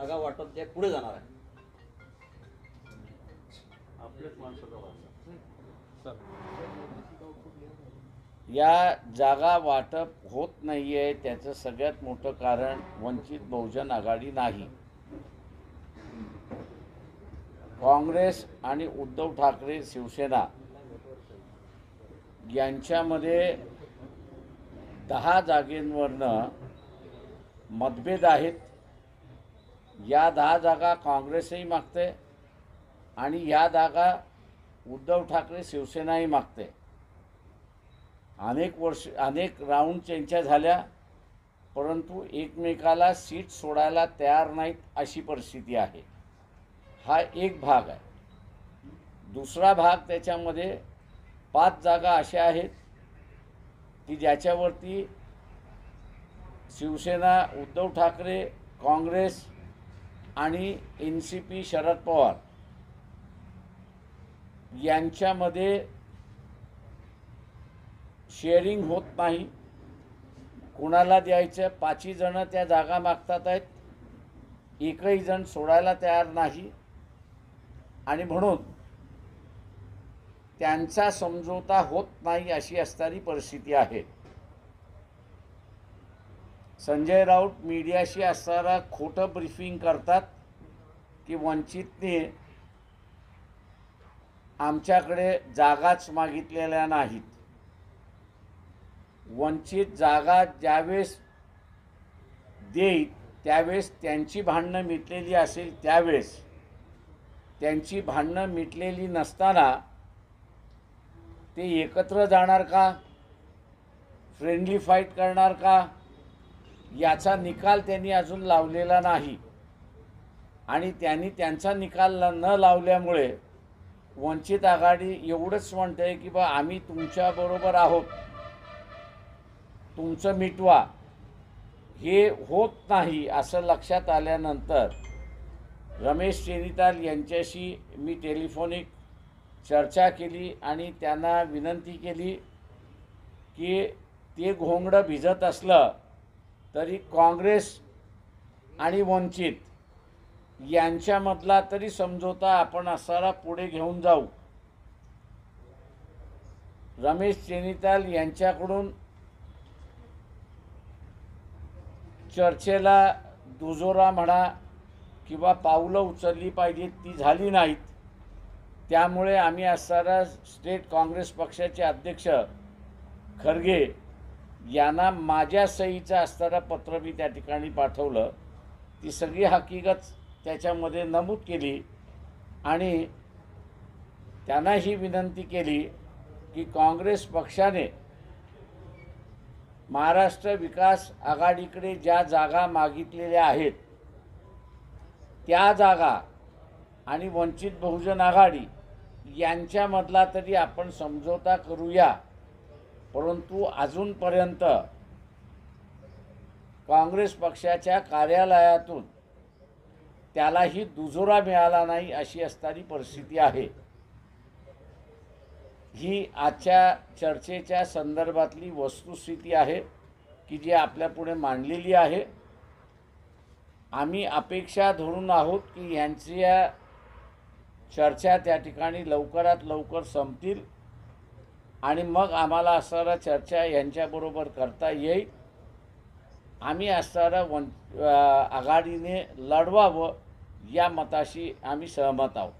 जागा वाटप जे पुढे जाणार आहे. आपल्याच माणसाचा वाचा या जागा वाटप होत नाही आहे त्याचं सगळ्यात मोठं कारण वंचित बहुजन आघाडी नाही. काँग्रेस आणि उद्धव ठाकरे शिवसेना यांच्यामध्ये 10 जागेंवरनं मतभेद आहेत. या 10 जागा काँग्रेसही मागते आणि या जागा उद्धव ठाकरे शिवसेनाही मागते. अनेक राऊंड चर्चा झाल्या, परंतु एकमेकाला सीट सोडायला तयार नाहीत अशी परिस्थिती आहे. हा एक भाग आहे. दुसरा भाग त्याच्यामध्ये 5 जागा अशा आहेत की ज्याच्यावरती शिवसेना, उद्धव ठाकरे, काँग्रेस आणि NCP शरद पवार यांच्यामध्ये शेअरिंग होत नाही. कोणाला द्यायचं 5ही जण त्या जागा मागतात आहेत. एकही जण सोडायला तयार नाही आणि म्हणून त्यांचा समझोता होत नाही अशी असणारी परिस्थिती आहे. संजय राऊत मीडियाशी असताना खोटं ब्रीफिंग करतात की वंचितने आमच्याकडे जागाच मागितलेल्या नाहीत. वंचित जागा ज्यावेळेस देईल त्यावेळेस त्यांची भांडणं मिटलेली असेल, त्यावेळेस त्यांची भांडणं मिटलेली नसताना ते एकत्र जाणार का, फ्रेंडली फाईट करणार का, याचा निकाल त्यांनी अजून लावलेला नाही. आणि त्यांनी त्यांचा निकाल न लावल्यामुळे वंचित आघाडी एवढंच म्हणते की बा आम्ही तुमच्याबरोबर आहोत, तुमचं मिटवा. हे होत नाही असं लक्षात आल्यानंतर रमेश चेनिताल यांच्याशी मी टेलिफोनिक चर्चा केली आणि त्यांना विनंती केली की ते घोंगडं भिजत असलं तरी काँग्रेस आणि वंचित यांच्यामधला तरी समझोता आपण असारा पुढे घेऊन जाऊ. रमेश चेनिताल यांच्याकडून चर्चेला दुजोरा म्हणा किंवा पावलं उचलली पाहिजेत ती झाली नाहीत. त्यामुळे आम्ही असणारा स्टेट काँग्रेस पक्षाचे अध्यक्ष खरगे यांना माझ्या सहीचं असणारं पत्र मी त्या ठिकाणी पाठवलं. ती सगळी हकीकत त्याच्यामध्ये नमूद केली आणि त्यांना ही विनंती केली की काँग्रेस पक्षाने महाराष्ट्र विकास आघाडीकडे ज्या जागा मागितलेल्या आहेत त्या जागा आणि वंचित बहुजन आघाडी यांच्यामधला तरी आपण समझोता करूया. परंतु अजूनपर्यंत काँग्रेस पक्षाच्या कार्यालयातून त्यालाही दुजोरा मिळाला नाही अशी असणारी परिस्थिती आहे. ही आजच्या चर्चेच्या संदर्भातली वस्तुस्थिती आहे की जी आपल्यापुढे मांडलेली आहे. आम्ही अपेक्षा धरून आहोत की यांच्या चर्चा त्या ठिकाणी लवकरात लवकर संपतील आणि मग आम्हाला असणारा चर्चा यांच्याबरोबर करता येईल. आम्ही असणारा आघाडीने लढवावं या मताशी आम्ही सहमत आहोत.